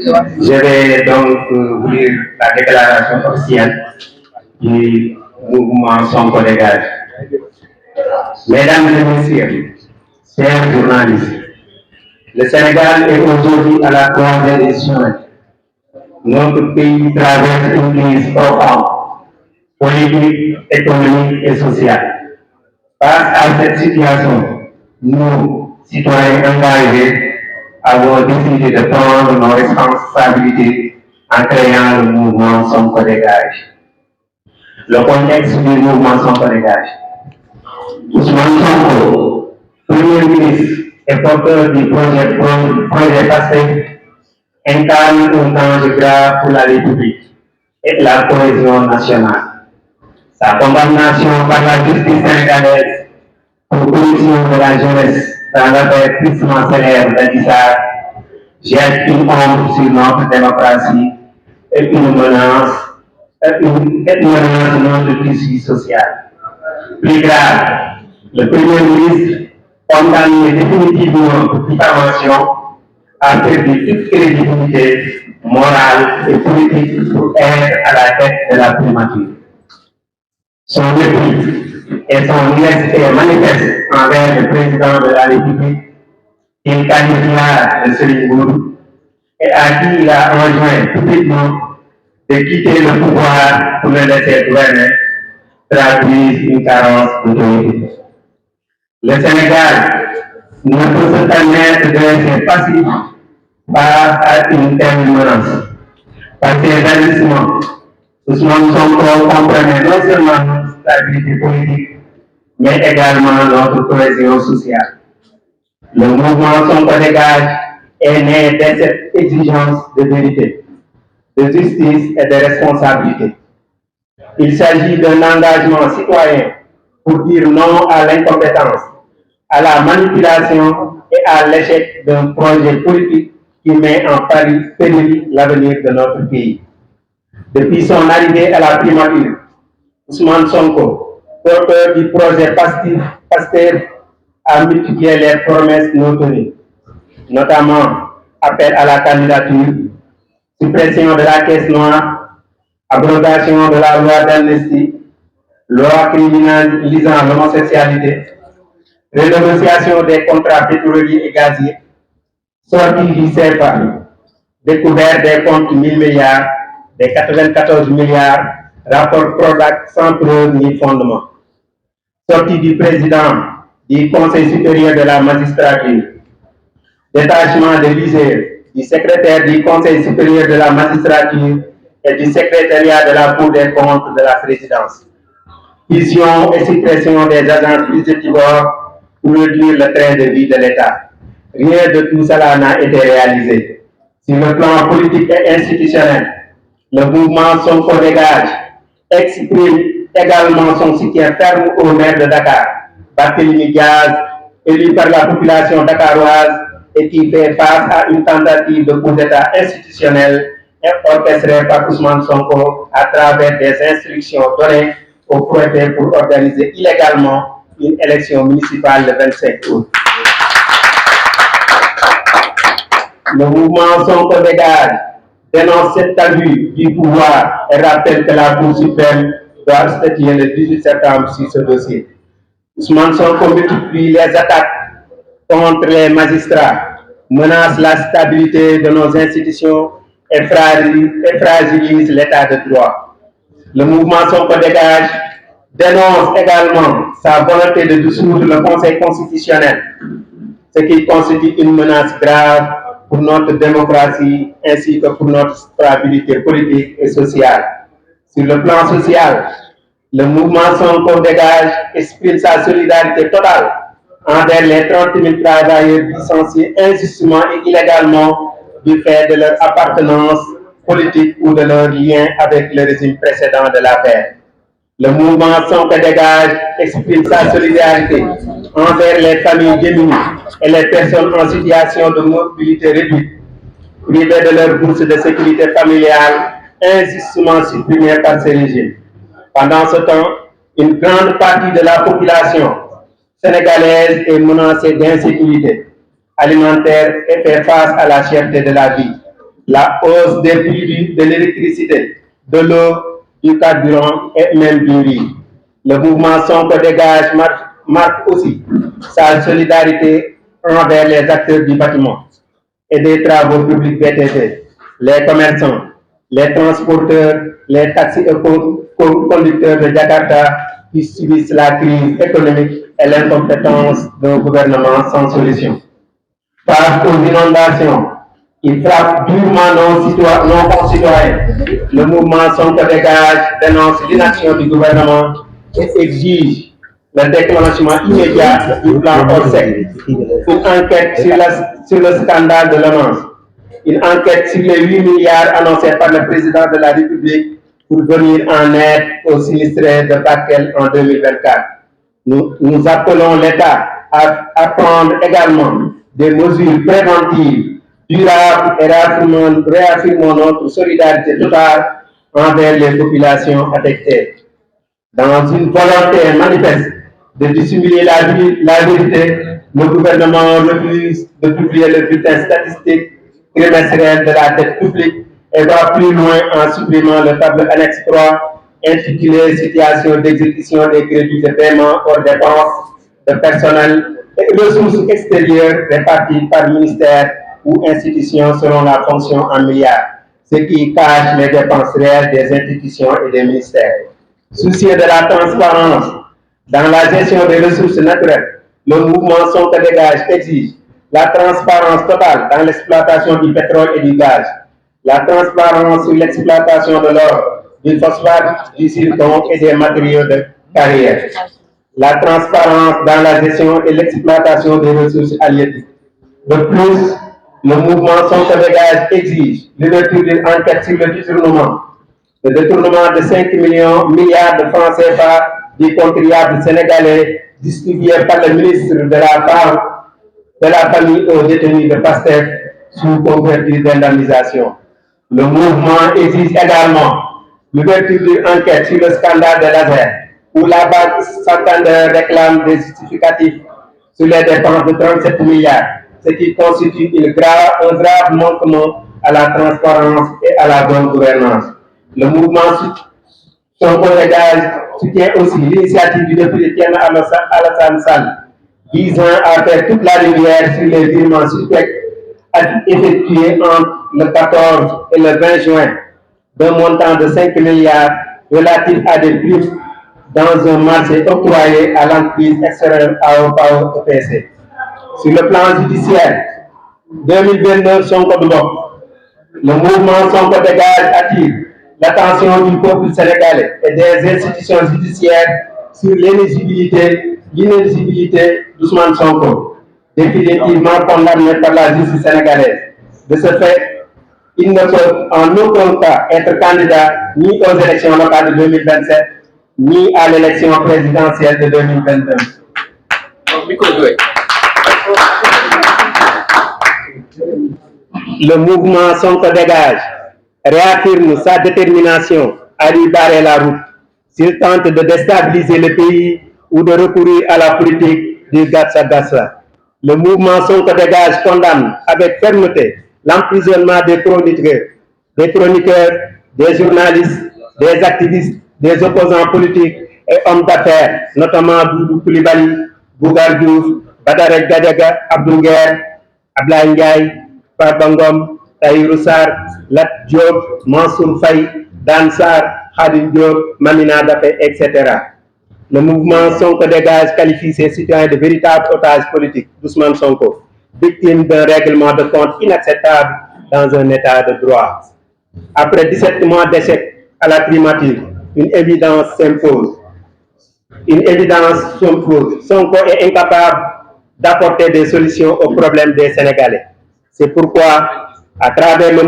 Je vais donc vous lire la déclaration officielle du mouvement Sonko Dégage. Mesdames et messieurs, chers journalistes, le Sénégal est aujourd'hui à la croisée des chemins. Notre pays traverse une crise profonde, politique, économique et sociale. Face à cette situation, nous, citoyens engagés, avons décidé de prendre nos responsabilités en créant le mouvement Sonko Dégage. Le contexte du mouvement Sonko Dégage. Ousmane Sonko, Premier ministre et porteur du projet passé, incarne un danger grave pour la République et la cohésion nationale. Sa condamnation par la justice sénégalaise pour corruption de la jeunesse dans l'affaire tristement célèbre d'Adissar jette une ombre sur notre démocratie et une menace de notre tissu social. Plus grave, le Premier ministre, condamné définitivement pour diffamation, a perdu toute crédibilité morale et politique pour être à la tête de la primature. Son mépris et son irrespect manifeste envers le président de la République, qu'il qualifia de Serigne et à qui il a enjoint publiquement de quitter le pouvoir pour le laisser gouverner, traduise une carence d'autorité. Le Sénégal ne peut se permettre de rester passif face à une telle menace. Par ses agissements, Ousmane Sonko comprenait non seulement notre stabilité politique, mais également notre cohésion sociale. Le mouvement Sonko Dégage est né de cette exigence de vérité, de justice et de responsabilité. Il s'agit d'un engagement citoyen pour dire non à l'incompétence, à la manipulation et à l'échec d'un projet politique qui met en péril l'avenir de notre pays. Depuis son arrivée à la primature, Ousmane Sonko, porteur du projet PASTEF, a multiplié les promesses non tenues, notamment appel à la candidature, suppression de la caisse noire, abrogation de la loi d'amnistie, loi criminalisant l'homosexualité, renégociation des contrats pétroliers et gaziers, sortie du CFA, découverte des comptes 1000 milliards, des 94 milliards, rapport Prodac sans preuve ni fondement, sortie du président du Conseil supérieur de la magistrature, détachement de l'ISER, du secrétaire du Conseil supérieur de la magistrature et du secrétariat de la Cour des comptes de la présidence, fusion et suppression des agences budgétivores pour réduire le train de vie de l'État. Rien de tout cela n'a été réalisé. Sur le plan politique et institutionnel, le mouvement Sonko Dégage exprime également son soutien ferme au maire de Dakar, Barthélémy Diaz, élu par la population dakaroise et qui fait face à une tentative de coup d'État institutionnel orchestrée par Ousmane Sonko à travers des instructions données au préfet pour organiser illégalement une élection municipale le 25 août. Le mouvement Sonko Dégage dénonce cet abus du pouvoir et rappelle que la Cour suprême doit statuer le 18 septembre sur ce dossier. Ousmane Sonko multiplie les attaques contre les magistrats, menace la stabilité de nos institutions et fragilise l'état de droit. Le mouvement Sonko Dégage dénonce également sa volonté de dissoudre le Conseil constitutionnel, ce qui constitue une menace grave pour notre démocratie ainsi que pour notre stabilité politique et sociale. Sur le plan social, le mouvement Sonko Dégage exprime sa solidarité totale envers les 30 000 travailleurs licenciés injustement et illégalement du fait de leur appartenance politique ou de leur lien avec le régime précédent de la paix. Le mouvement Sonko Dégage exprime sa solidarité envers les familles démunies et les personnes en situation de mobilité réduite, privées de leur bourse de sécurité familiale, injustement supprimée par ces régimes. Pendant ce temps, une grande partie de la population sénégalaise est menacée d'insécurité alimentaire et fait face à la cherté de la vie. la hausse des prix de l'électricité, de l'eau, du carburant et même du riz. Le mouvement Sonko Dégage marque aussi sa solidarité envers les acteurs du bâtiment et des travaux publics BTP, les commerçants, les transporteurs, les taxis et conducteurs de Jakarta qui subissent la crise économique et l'incompétence d'un gouvernement sans solution. Face aux inondations, il frappe durement nos concitoyens. Le mouvement Sonko Dégage dénonce l'inaction du gouvernement et exige le déclenchement immédiat du plan ORSEC, une enquête sur le scandale de l'annonce, une enquête sur les 8 milliards annoncés par le président de la République pour venir en aide aux sinistrés de Bakel en 2024. Nous appelons l'État à prendre également des mesures préventives, durables et réaffirmons notre solidarité totale envers les populations affectées. Dans une volonté manifeste de dissimuler la vérité, le gouvernement refuse de publier le bulletin statistique trimestriel de la dette publique et va plus loin en supprimant le tableau annexe 3 intitulé Situation d'exécution des crédits de paiement hors dépenses de personnel et ressources extérieures réparties par ministère ou institution selon la fonction en milliards, ce qui cache les dépenses réelles des institutions et des ministères. Soucieux de la transparence dans la gestion des ressources naturelles, le mouvement Sonko Dégage exige la transparence totale dans l'exploitation du pétrole et du gaz, la transparence sur l'exploitation de l'or, du phosphate, du zircon et des matériaux de carrière, la transparence dans la gestion et l'exploitation des ressources halieutiques. De plus, le mouvement Sonko Dégage exige l'ouverture d'une enquête sur le détournement de 5 milliards de francs CFA du contribuable sénégalais distribué par le ministre de la famille aux détenus de PASTEF sous couverture d'indemnisation. Le mouvement exige également l'ouverture d'une enquête sur le scandale de laser, où la Banque Santander réclame des justificatifs sur les dépenses de 37 milliards, ce qui constitue un grave manquement à la transparence et à la bonne gouvernance. Le mouvement Sonko Dégage soutient aussi l'initiative du député Thierno Alassane Sall visant à faire toute la lumière sur les virements suspects effectués entre le 14 et le 20 juin d'un montant de 5 milliards relatif à des primes dans un marché octroyé à l'entreprise extérieure AOPAO EPC. Sur le plan judiciaire, 2029 Sonko du Bokk. Le mouvement Sonko Dégage attire l'attention du peuple sénégalais et des institutions judiciaires sur l'inéligibilité d'Ousmane Sonko, définitivement condamné par la justice sénégalaise. De ce fait, il ne peut en aucun cas être candidat ni aux élections locales de 2027, ni à l'élection présidentielle de 2022. Le mouvement Sonko Dégage réaffirme sa détermination à lui barrer la route s'il tente de déstabiliser le pays ou de recourir à la politique du Gatsa-Gatsa. Le mouvement Sonko Dégage condamne avec fermeté l'emprisonnement des chroniqueurs, des journalistes, des activistes, des opposants politiques et hommes d'affaires, notamment Doudou Coulibaly, Bougar Diouf, Badara Gadiaga, Abdou Nguer, Ablaye Ndiaye, Farba Ngom, Tahirou Sarr, Lat Diop, Mansour Faye, Dan Sarr, Khadim Diop, Mamina Daffé, etc. Le mouvement Sonko Dégage qualifie ses citoyens de véritables otages politiques d'Ousmane Sonko, victimes d'un règlement de compte inacceptable dans un état de droit. Après 17 mois d'échec à la primature, une évidence s'impose. Sonko est incapable d'apporter des solutions aux problèmes des Sénégalais. C'est pourquoi, à travers le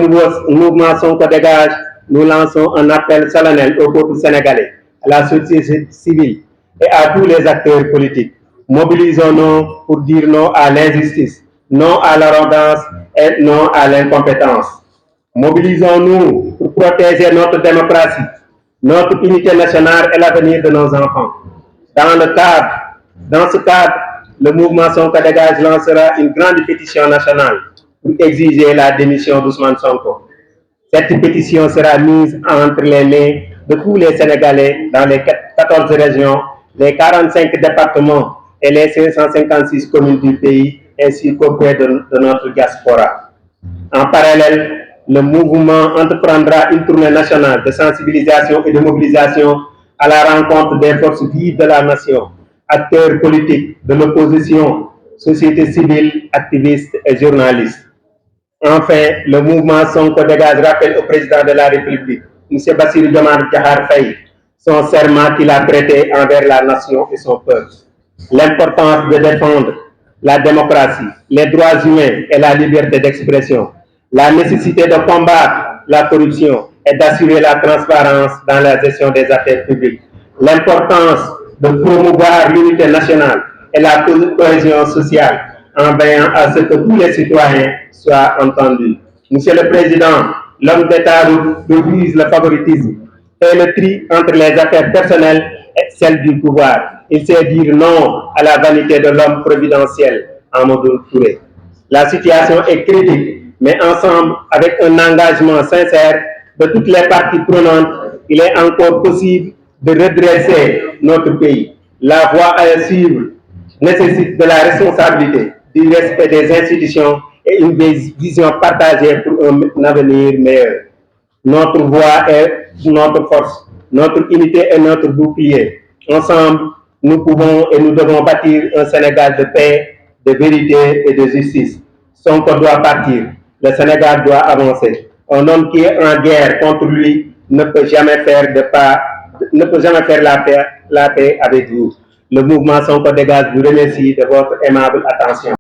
mouvement Sonko Dégage, nous lançons un appel solennel au peuple sénégalais, à la société civile et à tous les acteurs politiques. Mobilisons-nous pour dire non à l'injustice, non à l'arrogance et non à l'incompétence. Mobilisons-nous pour protéger notre démocratie, notre unité nationale et l'avenir de nos enfants. Dans ce cadre, le mouvement Sonko Dégage lancera une grande pétition nationale pour exiger la démission d'Ousmane Sonko. Cette pétition sera mise entre les mains de tous les Sénégalais dans les 14 régions, les 45 départements et les 556 communes du pays, ainsi qu'auprès de notre diaspora. En parallèle, le mouvement entreprendra une tournée nationale de sensibilisation et de mobilisation à la rencontre des forces vives de la nation, acteurs politiques, de l'opposition, société civile, activistes et journalistes. Enfin, le mouvement Sonko Dégage rappelle au président de la République, M. Bassirou Diomaye Diakhar Faye, son serment qu'il a prêté envers la nation et son peuple. L'importance de défendre la démocratie, les droits humains et la liberté d'expression, la nécessité de combattre la corruption et d'assurer la transparence dans la gestion des affaires publiques, l'importance de promouvoir l'unité nationale et la cohésion sociale en veillant à ce que tous les citoyens soient entendus. Monsieur le Président, l'homme d'État refuse le favoritisme et le tri entre les affaires personnelles et celles du pouvoir. Il sait dire non à la vanité de l'homme providentiel, Amadou Touré. La situation est critique, mais ensemble, avec un engagement sincère de toutes les parties prenantes, il est encore possible de redresser notre pays. La voie à suivre nécessite de la responsabilité, du respect des institutions et une vision partagée pour un avenir meilleur. Notre voix est notre force, notre unité est notre bouclier. Ensemble, nous pouvons et nous devons bâtir un Sénégal de paix, de vérité et de justice. Sonko doit partir, le Sénégal doit avancer. Un homme qui est en guerre contre lui ne peut jamais faire la paix avec vous. Le mouvement Sonko Dégage vous remercie de votre aimable attention.